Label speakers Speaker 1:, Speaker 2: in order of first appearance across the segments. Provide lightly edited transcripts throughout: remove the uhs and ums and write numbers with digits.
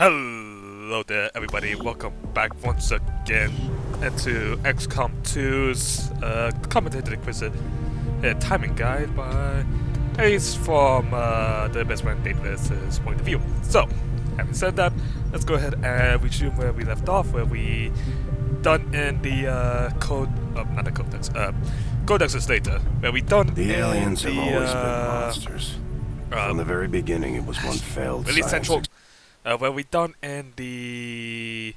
Speaker 1: Hello there, everybody. Welcome back once again into XCOM 2's Commentated Exquisite timing guide by Ace from the AbyssManDaedalus' point of view. So, having said that, let's go ahead and resume where we left off, where we done in the not the codex, codexes later, where we done
Speaker 2: the aliens
Speaker 1: in
Speaker 2: have
Speaker 1: the,
Speaker 2: always been monsters. From the very beginning, it was one failed
Speaker 1: really central. Where we done in the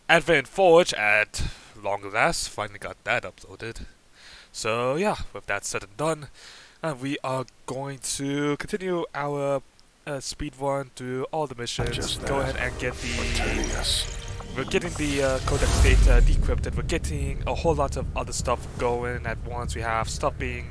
Speaker 1: Advent Forge at long last, finally got that uploaded. So yeah, with that said and done, we are going to continue our speed run through all the missions. Go ahead and get the... We're getting the codex data decrypted. We're getting a whole lot of other stuff going at once. We have stuff being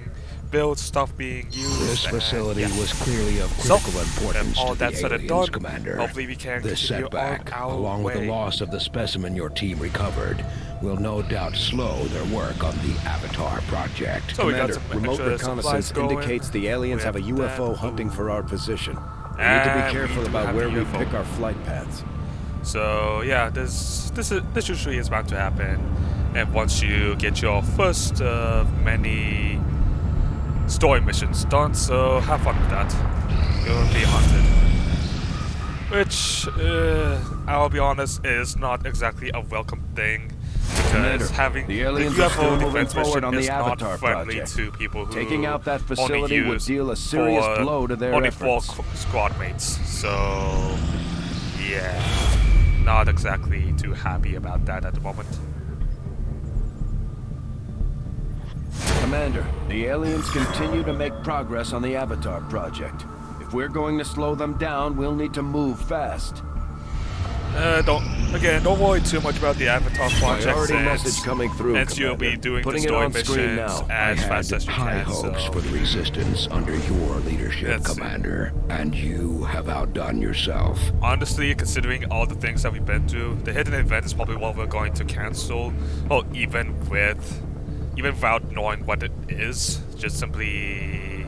Speaker 1: built, stuff being used.
Speaker 3: This facility was clearly of critical importance
Speaker 1: all
Speaker 3: to
Speaker 1: that
Speaker 3: the
Speaker 1: said and
Speaker 3: aliens,
Speaker 1: done,
Speaker 3: Commander.
Speaker 1: hopefully we can
Speaker 3: This
Speaker 1: continue
Speaker 3: setback,
Speaker 1: on our
Speaker 3: along with the
Speaker 1: way.
Speaker 3: loss of the specimen your team recovered, will no doubt slow their work on the Avatar project.
Speaker 1: So we got
Speaker 4: Commander,
Speaker 1: some
Speaker 4: remote
Speaker 1: extra
Speaker 4: reconnaissance
Speaker 1: supplies
Speaker 4: indicates the aliens have a UFO hunting for our position. We need to be careful about where we pick our flight paths.
Speaker 1: So yeah, this usually is bound to happen, and once you get your first many story missions done, so have fun with that. You'll be hunted, which I'll be honest is not exactly a welcome thing, because
Speaker 4: Commander,
Speaker 1: having
Speaker 4: the aliens
Speaker 1: the
Speaker 4: are still
Speaker 1: UFO
Speaker 4: moving
Speaker 1: defense
Speaker 4: forward
Speaker 1: mission
Speaker 4: on the
Speaker 1: is not
Speaker 4: Avatar
Speaker 1: friendly
Speaker 4: project.
Speaker 1: to people who
Speaker 4: Taking out that
Speaker 1: only
Speaker 4: facility would
Speaker 1: use
Speaker 4: deal a serious
Speaker 1: for
Speaker 4: blow to their
Speaker 1: only
Speaker 4: efforts.
Speaker 1: 4 squad mates. So yeah, not exactly too happy about that at the moment.
Speaker 4: Commander, the aliens continue to make progress on the Avatar project. If we're going to slow them down, we'll need to move fast.
Speaker 1: Don't worry too much about the Avatar project.
Speaker 4: Priority message coming through,
Speaker 1: Since you'll be
Speaker 4: Commander.
Speaker 1: doing
Speaker 4: Putting
Speaker 1: the
Speaker 4: it
Speaker 1: story
Speaker 4: on screen
Speaker 1: missions
Speaker 4: now.
Speaker 1: as
Speaker 3: I
Speaker 1: fast
Speaker 3: had
Speaker 1: as you
Speaker 3: high
Speaker 1: can.
Speaker 3: hopes
Speaker 1: So
Speaker 3: for the Resistance under your leadership,
Speaker 1: Let's see.
Speaker 3: Commander, and you have outdone yourself.
Speaker 1: honestly, considering all the things that we've been through, the hidden event is probably what we're going to cancel. Well, even without knowing what it is, just simply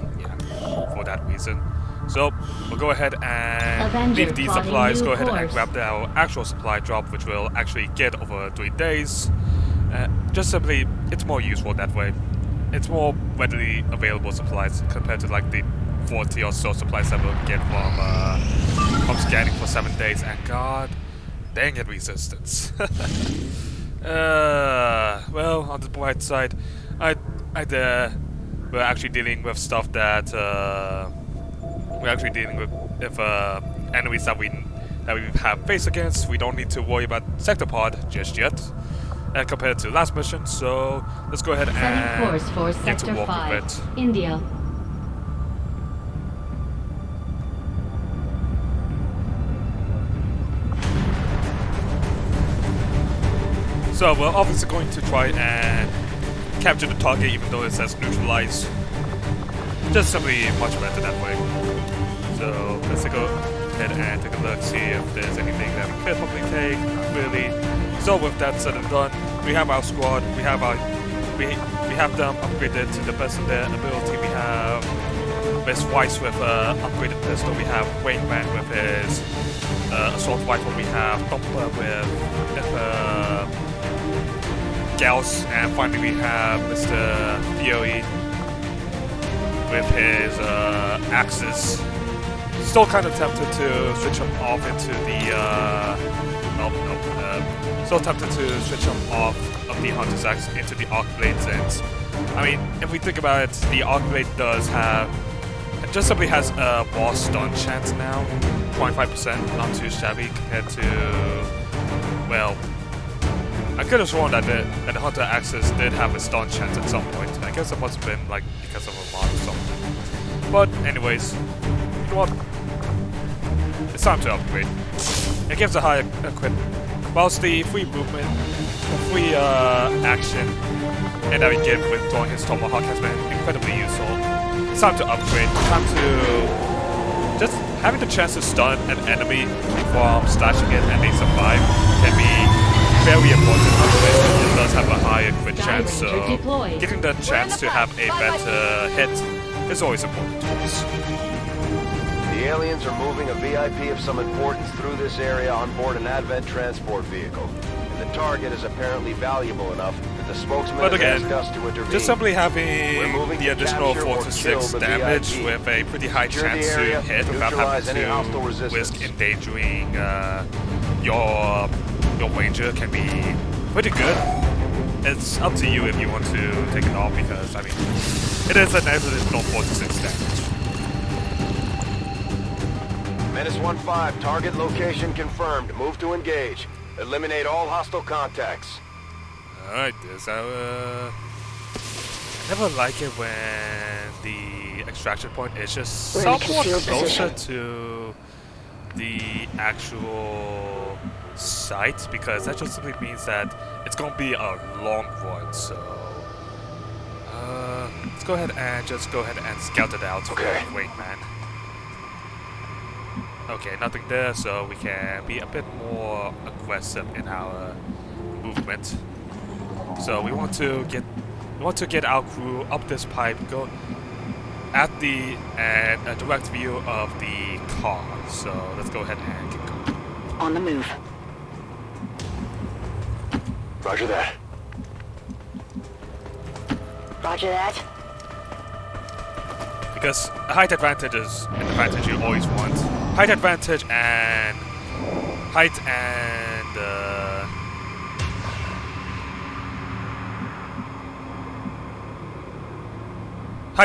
Speaker 1: for that reason. So we'll go ahead and
Speaker 5: Avenger
Speaker 1: leave these
Speaker 5: plotting
Speaker 1: supplies.
Speaker 5: new
Speaker 1: Go ahead and
Speaker 5: course.
Speaker 1: grab our actual supply drop, which we'll actually get over 3 days. Just simply, it's more useful that way. It's more readily available supplies compared to like the 40 or so supplies that we'll get from scanning for 7 days. And god dang it, Resistance. Well, on the bright side, we're actually dealing with stuff that we're actually dealing with enemies that we have faced against. We don't need to worry about Sectopod just yet, compared to last mission. So let's go ahead
Speaker 5: Setting
Speaker 1: and
Speaker 5: course for
Speaker 1: get to
Speaker 5: Sector
Speaker 1: work
Speaker 5: 5,
Speaker 1: with it.
Speaker 5: India.
Speaker 1: So we're obviously going to try and capture the target, even though it says neutralize. Just simply much better that way. So let's go ahead and take a look, see if there's anything that we could probably take. Not really. So with that said and done, we have our squad. We have them upgraded to the best of their ability. We have Miss Weiss with upgraded pistol. We have Wayman with his assault rifle. We have Thumper with Gauss, and finally we have Mr. Fury with his axes. Still kind of tempted to switch him off into the still tempted to switch him off of the Hunter's Axe into the Arc Blades, and I mean, if we think about it, the Arc Blade just simply has a more stun chance now, 0.5%, not too shabby compared to, well, I could have sworn that the Hunter Axis did have a stun chance at some point. I guess it must have been like because of a mod or something. But anyways, you know what? It's time to upgrade. It gives a higher crit. Whilst the free movement, free action, and that we get with throwing his Tomahawk has been incredibly useful. It's time to upgrade. It's time to just having the chance to stun an enemy from slashing it and they survive can be very important, otherwise it does have a higher crit chance, so getting the chance to have a better hit is always important to us.
Speaker 4: The
Speaker 5: The aliens are moving a VIP of some importance through this area on board an Advent transport vehicle. And the target is apparently valuable enough that the spokesman
Speaker 1: But
Speaker 5: has
Speaker 1: again,
Speaker 5: asked us to intervene.
Speaker 1: just simply having
Speaker 5: We're moving
Speaker 1: the
Speaker 5: to
Speaker 1: additional
Speaker 5: capture
Speaker 1: 4
Speaker 5: or
Speaker 1: to
Speaker 5: kill
Speaker 1: 6
Speaker 5: the
Speaker 1: damage
Speaker 5: VIP.
Speaker 1: with a pretty high
Speaker 5: Secure the
Speaker 1: chance
Speaker 5: area,
Speaker 1: to hit without
Speaker 5: neutralize
Speaker 1: having
Speaker 5: any hostile
Speaker 1: to
Speaker 5: resistance.
Speaker 1: risk endangering your Ranger can be pretty good. It's up to you if you want to take it off because, I mean, it is an additional 4 to 6 damage.
Speaker 5: Menace 1-5, target location confirmed. Move to engage. Eliminate all hostile contacts.
Speaker 1: Alright, I never like it when the extraction point is just
Speaker 6: We're in a
Speaker 1: somewhat
Speaker 6: concealed
Speaker 1: closer
Speaker 6: position.
Speaker 1: to the actual site, because that just simply means that it's gonna be a long run, so let's go ahead and scout it out
Speaker 5: Okay.
Speaker 1: for Wait Man. Okay, nothing there, so we can be a bit more aggressive in our movement. So we want to get our crew up this pipe, go at the a direct view of the car. So let's go ahead and get going.
Speaker 6: On the move.
Speaker 5: Roger that.
Speaker 6: Roger that.
Speaker 1: Because a height advantage is an advantage you always want. Height advantage and height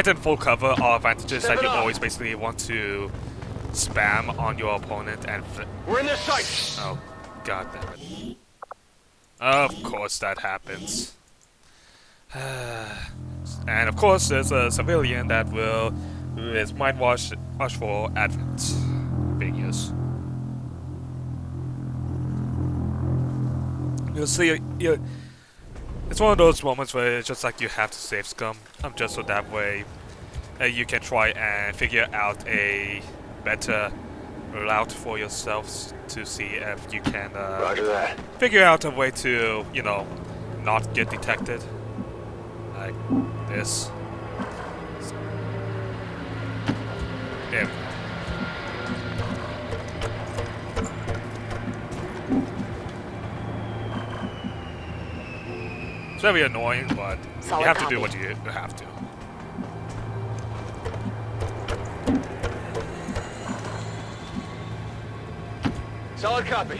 Speaker 1: and full cover are advantages that you always basically want to spam on your opponent and
Speaker 5: We're in their sights.
Speaker 1: oh, god damn it. Of course that happens. And of course there's a civilian that who is mind watch for Advent figures. You'll see, it's one of those moments where it's just like you have to save scum, just so that way you can try and figure out a better route for yourselves to see if you can
Speaker 5: Roger that.
Speaker 1: figure out a way to, you know, not get detected. Like this. There we go. It's very annoying, but
Speaker 6: Solid
Speaker 1: you have to
Speaker 6: copy.
Speaker 1: do what you have to.
Speaker 5: Solid copy.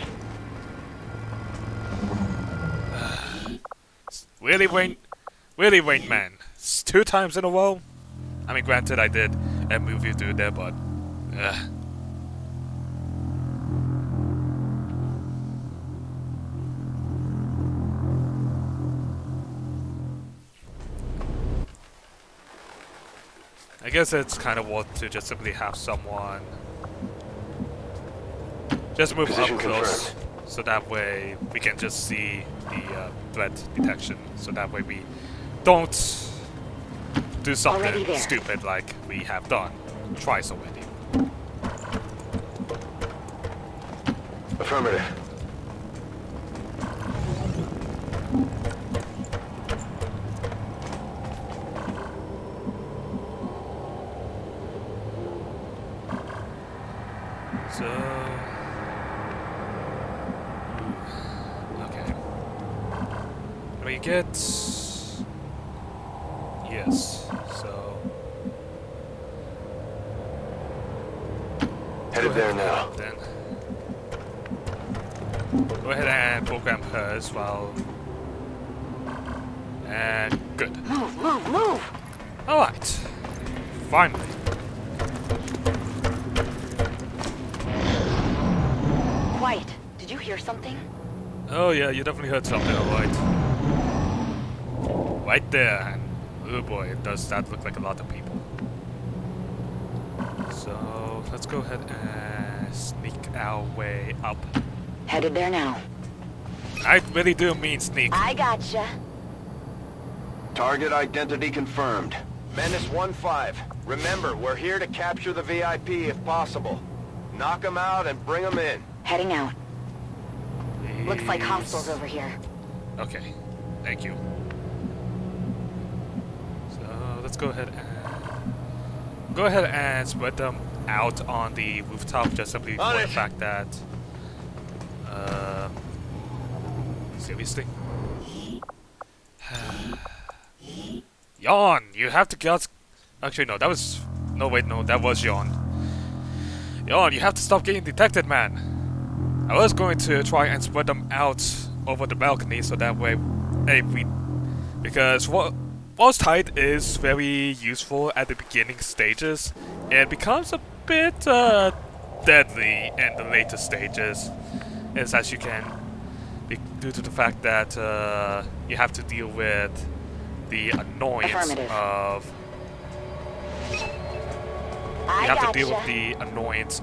Speaker 1: Really, Wayne, man. It's 2 times in a row. I mean, granted, I did a movie through there, but I guess it's kind of worth to just simply have someone just move
Speaker 5: Position
Speaker 1: up close,
Speaker 5: confirmed.
Speaker 1: so that way we can just see the threat detection. So that way we don't do
Speaker 6: Already
Speaker 1: something
Speaker 6: there.
Speaker 1: stupid like we have done twice already.
Speaker 5: Affirmative.
Speaker 1: So, okay. We get yes. So
Speaker 5: Headed there now.
Speaker 1: then go ahead and program her as well. And good.
Speaker 6: Move, move, move!
Speaker 1: Alright. Finally.
Speaker 6: Quiet. Did you hear something?
Speaker 1: Oh yeah, you definitely heard something, alright. Right there, and oh boy, does that look like a lot of people. So let's go ahead and sneak our way up.
Speaker 6: Headed there now.
Speaker 1: I really do mean sneak.
Speaker 6: I gotcha.
Speaker 5: Target identity confirmed. Menace 1-5. Remember, we're here to capture the VIP if possible. Knock them out and bring them in.
Speaker 6: Heading out. Looks like
Speaker 1: Please.
Speaker 6: hostiles over here.
Speaker 1: Okay, thank you. So let's go ahead and spread them out on the rooftop just simply for the fact that seriously? Yawn! You have to get... Actually no, that was... No wait, no, that was Yawn. Yawn, you have to stop getting detected, man! I was going to try and spread them out over the balcony so that way... Because Walls Tight is very useful at the beginning stages and becomes a bit deadly in the later stages, as you can, due to the fact that you have to deal with the annoyance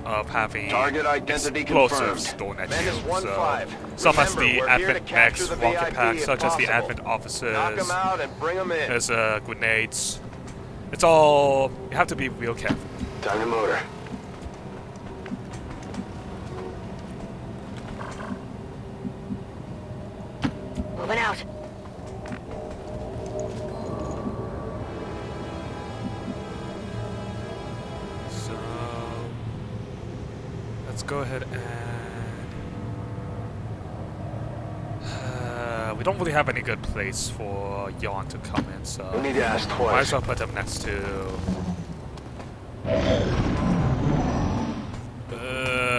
Speaker 1: of having
Speaker 5: target identity
Speaker 1: explosives
Speaker 5: confirmed.
Speaker 1: thrown at
Speaker 5: Menace
Speaker 1: you.
Speaker 5: 1-5.
Speaker 1: Some as
Speaker 5: Remember,
Speaker 1: the
Speaker 5: we're here to
Speaker 1: Advent
Speaker 5: capture
Speaker 1: mechs,
Speaker 5: the
Speaker 1: rocket
Speaker 5: VIP
Speaker 1: packs,
Speaker 5: if
Speaker 1: such as the
Speaker 5: possible.
Speaker 1: Advent officers.
Speaker 5: Knock them out and bring them in.
Speaker 1: There's grenades. It's all... You have to be real careful.
Speaker 5: Time to motor.
Speaker 6: Moving out.
Speaker 1: So... Let's go ahead and... we don't really have any good place for Yawn to come in, so...
Speaker 5: We need to ask
Speaker 1: Might
Speaker 5: twice.
Speaker 1: as well put him next to...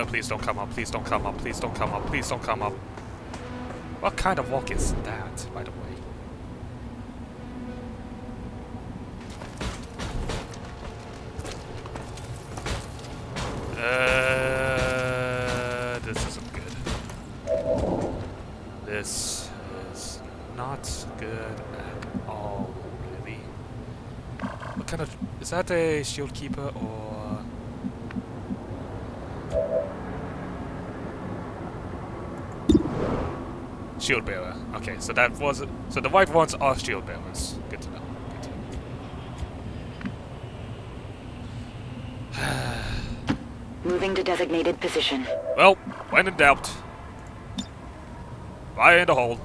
Speaker 1: please don't come up, please don't come up, please don't come up, please don't come up. What kind of walk is that, by the way? This isn't good. This is not good at all, really. What kind of... Is that a shield keeper or... Shield bearer. Okay, so that was... So the white ones are shield bearers. Good to know. Good to know.
Speaker 6: Moving to designated position.
Speaker 1: Well, when in doubt, fire in the hole.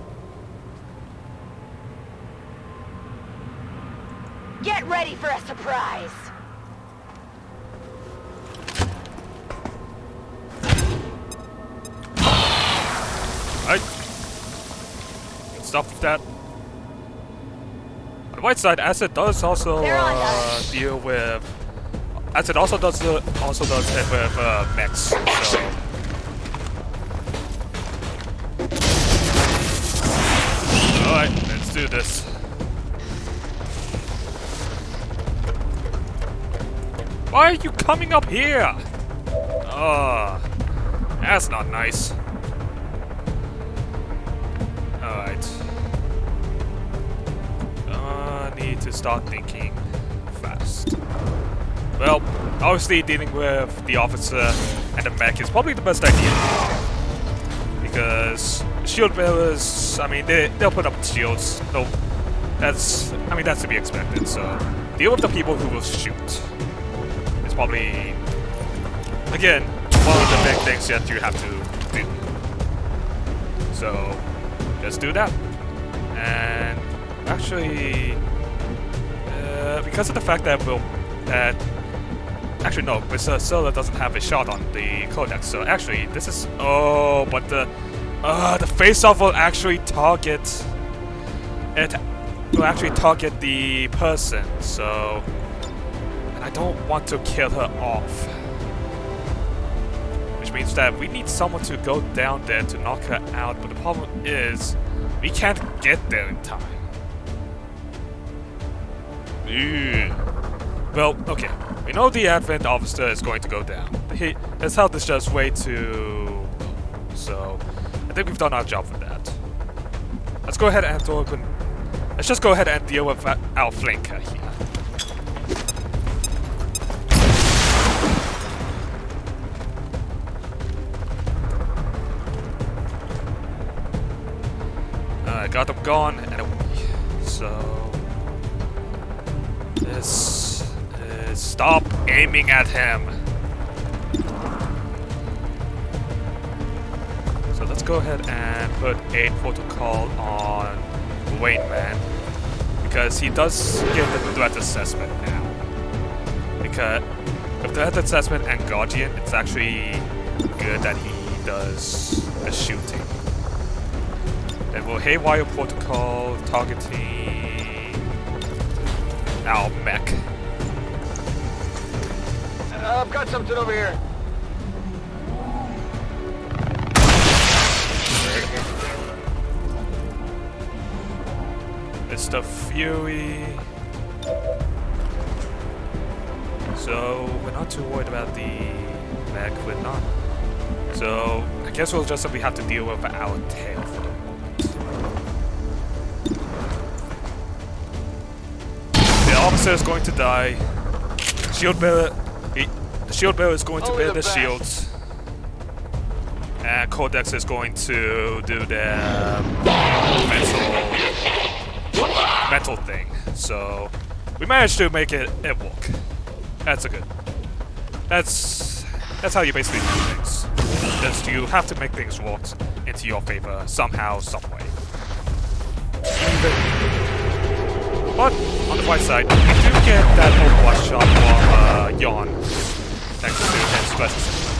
Speaker 6: Get ready for a surprise!
Speaker 1: Right. Good stuff with that. On the white side, Acid does also deal with... Acid also does hit with mechs, so... Alright, let's do this. Why are you coming up here? That's not nice. Alright. Need to start thinking fast. Well, obviously dealing with the officer and the mech is probably the best idea. Because shield bearers, I mean, they'll put up shields. That's to be expected. So deal with the people who will shoot. It's probably, again, one of the big things that you have to do. So just do that. And actually, because of the fact that actually no, Mr. Solar doesn't have a shot on the codex. So actually, this is but the face-off will actually target it. Will actually target the person. So, and I don't want to kill her off. Which means that we need someone to go down there to knock her out. But the problem is, we can't get there in time. Well, okay. We know the Advent officer is going to go down. His health is just way too low. So, I think we've done our job for that. Let's go ahead and let's just go ahead and deal with our flanker here. I got them gone and away. So, this is... Stop aiming at him. So let's go ahead and put a protocol on Wayne Man. Because he does give the threat assessment now. With Threat Assessment and Guardian, it's actually good that he does the shooting. Then we'll Haywire Protocol, targeting our mech.
Speaker 5: I've got something over here.
Speaker 1: It's the Fury. So we're not too worried about the mech, we're not. So I guess we'll just simply have to deal with our tail for the moment. The officer is going to die. Shield bearer, the shield bearer is going to bear the shields. And Codex is going to do their mental thing. So we managed to make it work. That's a good. That's how you basically do things. Just you have to make things work into your favor somehow, some way. But on the bright side, you do get that Overwatch shot from Yawn next to his special system.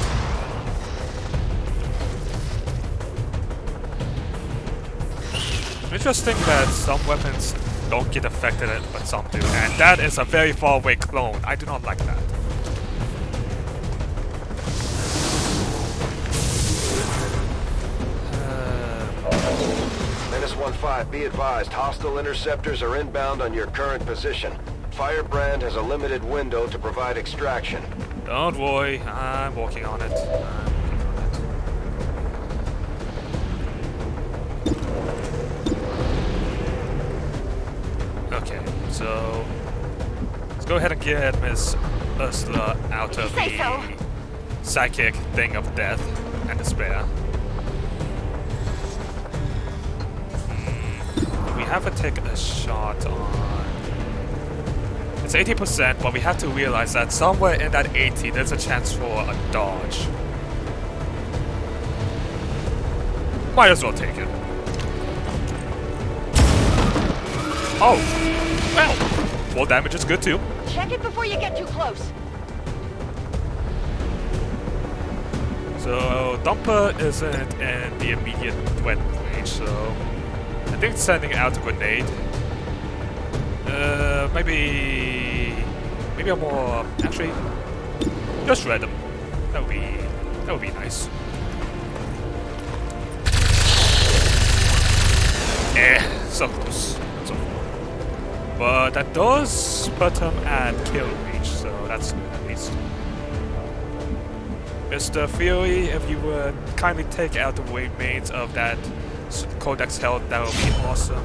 Speaker 1: Interesting that some weapons don't get affected, but some do, and that is a very far away clone. I do not like that.
Speaker 5: -15, be advised, hostile interceptors are inbound on your current position. Firebrand has a limited window to provide extraction.
Speaker 1: Don't worry, I'm working on it. Okay, so let's go ahead and get Miss Ursula out of the psychic thing of death and despair. We have to take a shot on... It's 80%, but we have to realize that somewhere in that 80, there's a chance for a dodge. Might as well take it. Oh! Well, 4 damage is good too.
Speaker 6: Check it before you get too close.
Speaker 1: So, Dumper isn't in the immediate threat range, so I think sending out a grenade. Maybe a more actually just random. That would be nice. So close. So far. But that does put him at kill reach, so that's good at least. Mr. Fury, if you would kindly take out the remains of that Codex health, that would be awesome.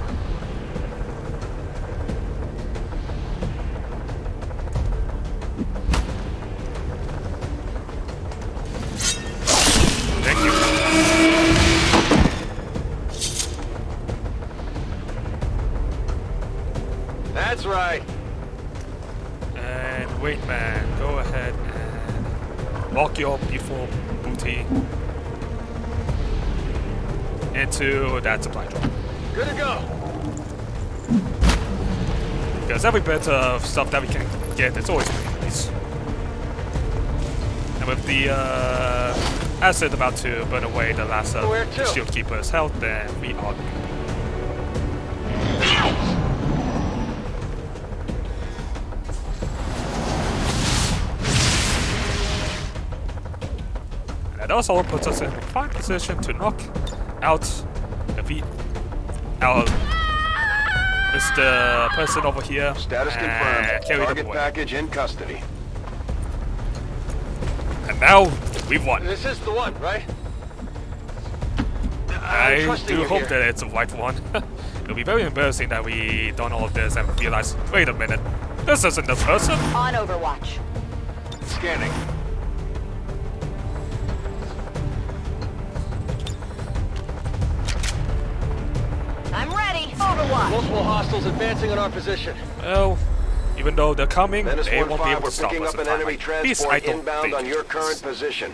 Speaker 1: Thank you.
Speaker 5: That's right.
Speaker 1: And wait, man, go ahead and walk your beautiful booty into that supply drop.
Speaker 5: Good to go.
Speaker 1: Because every bit of stuff that we can get is always nice. And with the acid about to burn away the last of the Shield Keeper's health, then we are good. That also puts us in a fine position to knock out Mr. Person over here.
Speaker 5: Status confirmed.
Speaker 1: Carry
Speaker 5: Target
Speaker 1: them away.
Speaker 5: package in custody.
Speaker 1: And now we've won.
Speaker 5: This is the one, right?
Speaker 1: I do hope that it's the right one. It'll be very embarrassing that we done all of this and realize, wait a minute, this isn't the person.
Speaker 6: On Overwatch.
Speaker 5: Scanning.
Speaker 6: I'm ready. Overwatch.
Speaker 5: Multiple hostiles advancing on our position.
Speaker 1: Well, even though they're coming, they won't be able
Speaker 5: we're
Speaker 1: to stop
Speaker 5: picking
Speaker 1: us
Speaker 5: up
Speaker 1: in
Speaker 5: an
Speaker 1: time.
Speaker 5: enemy
Speaker 1: At least I
Speaker 5: transport
Speaker 1: don't
Speaker 5: inbound
Speaker 1: think
Speaker 5: on your
Speaker 1: it
Speaker 5: current
Speaker 1: is.
Speaker 5: position.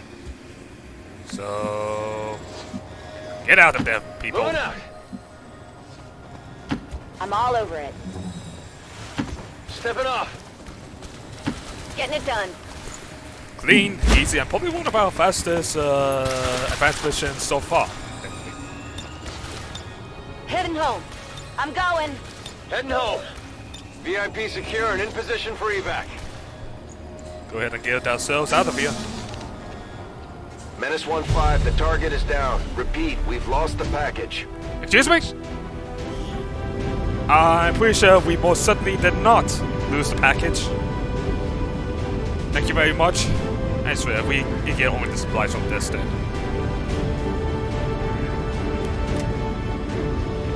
Speaker 1: So, get out of there, people.
Speaker 5: Moving out.
Speaker 6: I'm all over it.
Speaker 5: Stepping off.
Speaker 6: Getting it done.
Speaker 1: Clean, easy, and probably one of our fastest advanced missions so far.
Speaker 6: Heading home. I'm going.
Speaker 5: Heading home. VIP secure and in position for evac.
Speaker 1: Go ahead and get ourselves out of here.
Speaker 5: Menace 1-5, the target is down. Repeat, we've lost the package.
Speaker 1: Excuse me? I'm pretty sure we most certainly did not lose the package. Thank you very much. I swear, we get only the supplies from this then.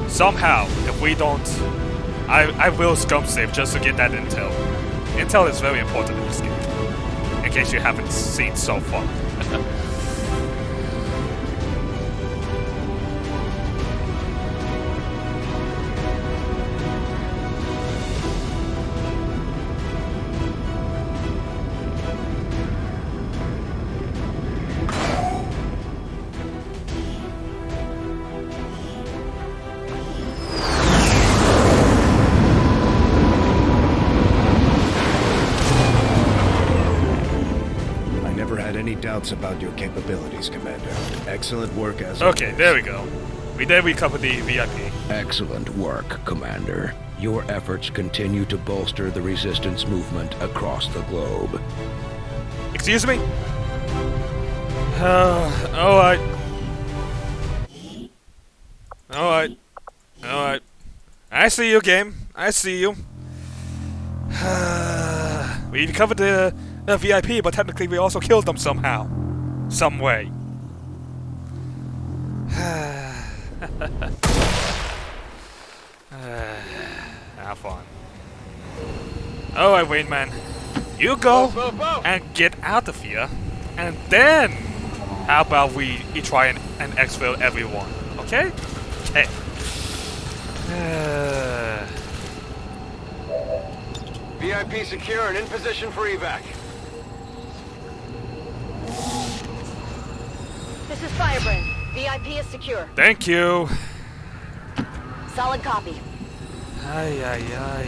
Speaker 1: Somehow, if we don't... I will scum save just to get that intel. Intel is very important in this game. In case you haven't seen so far.
Speaker 4: Doubts about your capabilities, Commander. Excellent work as
Speaker 1: Okay,
Speaker 4: always.
Speaker 1: there we go. We did recover the VIP.
Speaker 3: Excellent work, Commander. Your efforts continue to bolster the Resistance movement across the globe.
Speaker 1: Excuse me? Alright. Alright. Alright. I see you, game. I see you. We recovered the VIP, but technically we also killed them somehow. Some way. Have fun. Alright, Wayne man. You go and get out of here. And then, how about we try and exfil everyone? Okay? Okay.
Speaker 5: VIP secure and in position for evac.
Speaker 6: This is Firebrand. VIP is secure.
Speaker 1: Thank you.
Speaker 6: Solid copy.
Speaker 1: Ay, ay, ay.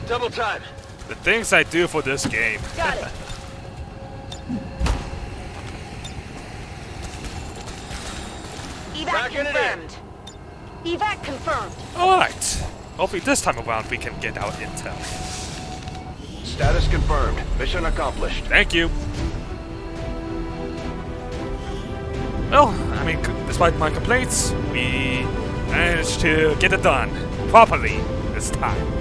Speaker 5: Double time.
Speaker 1: The things I do for this game.
Speaker 6: Got it. Evac
Speaker 5: Backing it in.
Speaker 6: confirmed. Evac confirmed.
Speaker 1: Alright. Hopefully this time around we can get our intel.
Speaker 5: Status confirmed. Mission accomplished.
Speaker 1: Thank you. Well, I mean, despite my complaints, we managed to get it done properly this time.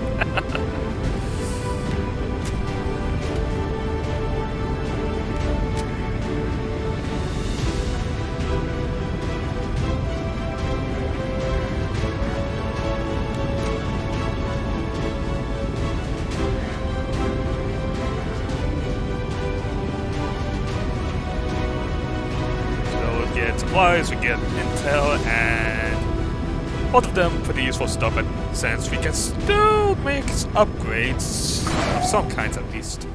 Speaker 1: Supplies, we get intel, and both of them pretty useful stuff, but since we can still make upgrades of some kinds at least.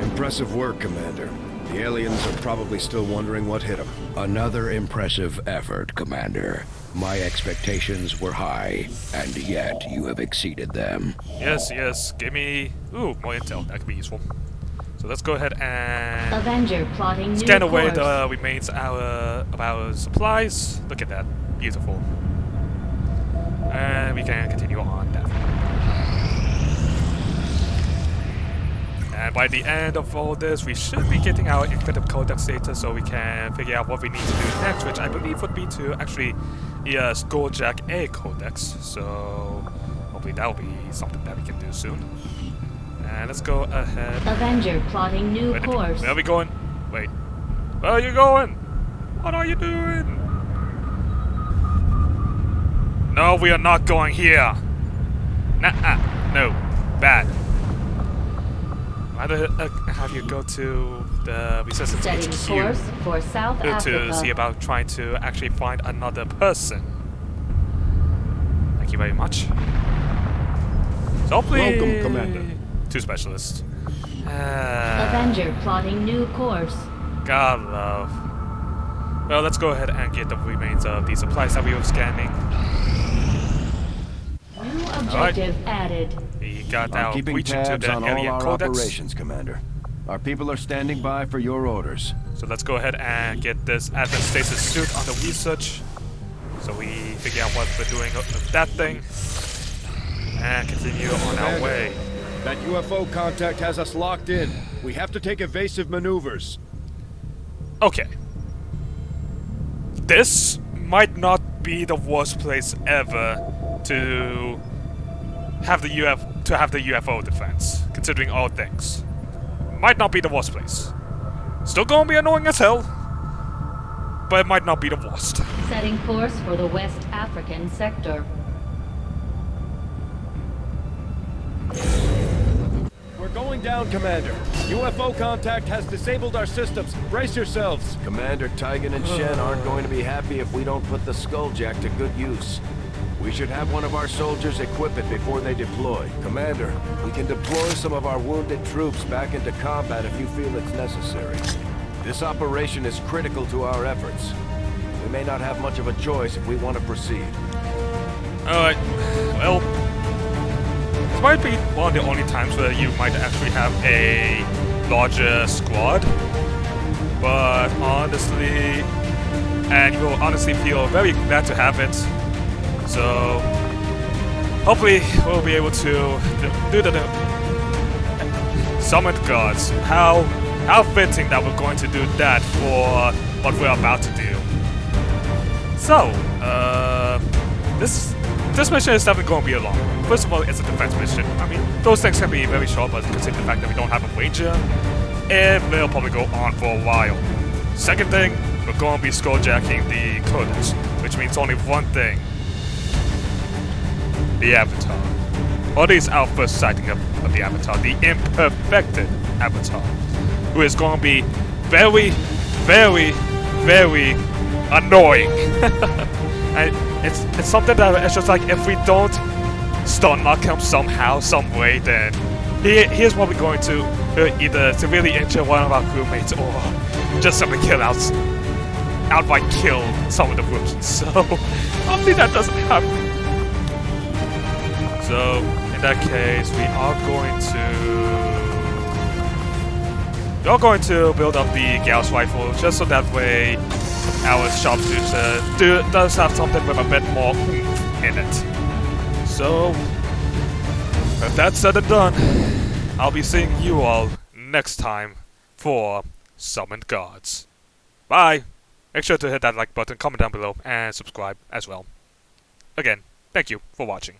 Speaker 4: Impressive work, Commander. The aliens are probably still wondering what hit them.
Speaker 3: Another impressive effort, Commander. My expectations were high, and yet you have exceeded them.
Speaker 1: Yes, yes. Give me... Ooh, more intel. That could be useful. So let's go ahead and...
Speaker 7: Avenger plotting
Speaker 1: scan
Speaker 7: new
Speaker 1: away
Speaker 7: course.
Speaker 1: the remains of our supplies. Look at that. Beautiful. And we can continue on that. And by the end of all this, we should be getting our Inquisitive Codex data so we can figure out what we need to do next, which I believe would be to actually Skulljack a Codex. So hopefully that'll be something that we can do soon. And let's go ahead.
Speaker 7: Avenger plotting new
Speaker 1: Wait a minute.
Speaker 7: course.
Speaker 1: Where are we going? Wait. Where are you going? What are you doing? No, we are not going here. Nuh-uh. No. Bad. Rather have you go to the Resistance
Speaker 7: Setting
Speaker 1: HQ
Speaker 7: course for South
Speaker 1: to
Speaker 7: Africa.
Speaker 1: see about trying to actually find another person. Thank you very much. So hopefully...
Speaker 4: Welcome, Commander.
Speaker 1: 2 specialists.
Speaker 7: Avenger plotting new course.
Speaker 1: God love. Well, let's go ahead and get the remains of the supplies that we were scanning.
Speaker 7: New objective added.
Speaker 1: We got
Speaker 4: I'm
Speaker 1: our
Speaker 4: keeping
Speaker 1: breach into
Speaker 4: tabs
Speaker 1: the
Speaker 4: on all
Speaker 1: alien
Speaker 4: our
Speaker 1: codex.
Speaker 4: operations, Commander. Our people are standing by for your orders.
Speaker 1: So let's go ahead and get this advanced stasis suit on the research. So we figure out what we're doing with that thing. And continue on our way.
Speaker 8: That UFO contact has us locked in. We have to take evasive maneuvers.
Speaker 1: Okay. This might not be the worst place ever to have the UFO defense, considering all things. Might not be the worst place. Still gonna be annoying as hell, but it might not be the worst.
Speaker 7: Setting course for the West African sector.
Speaker 8: We're going down, Commander. UFO contact has disabled our systems. Brace yourselves.
Speaker 4: Commander Tigan and Shen aren't going to be happy if we don't put the Skulljack to good use. We should have one of our soldiers equip it before they deploy. Commander, we can deploy some of our wounded troops back into combat if you feel it's necessary. This operation is critical to our efforts. We may not have much of a choice if we want to proceed.
Speaker 1: Alright, well, this might be one of the only times where you might actually have a larger squad. But honestly, and you will honestly feel very glad to have it. So, hopefully we'll be able to do the summoned gods. How fitting that we're going to do that for what we're about to do. So, this mission is definitely going to be a long one. First of all, it's a defense mission. I mean, those things can be very short, but considering the fact that we don't have a Avenger, it will probably go on for a while. Second thing, we're going to be skulljacking the codex, which means only one thing. The Avatar. Or at least our first sighting of the Avatar, the imperfected Avatar, who is going to be very, very, very annoying. And it's something that it's just like, if we don't stun lock him somehow, some way, then here's what we're going to either severely injure one of our crewmates or just simply outright kill some of the rookies. So hopefully that doesn't happen. So, in that case, we are going to build up the Gauss rifle just so that way our sharpshooter does have something with a bit more oomph in it. So, with that said and done, I'll be seeing you all next time for Summoned Gods. Bye! Make sure to hit that like button, comment down below, and subscribe as well. Again, thank you for watching.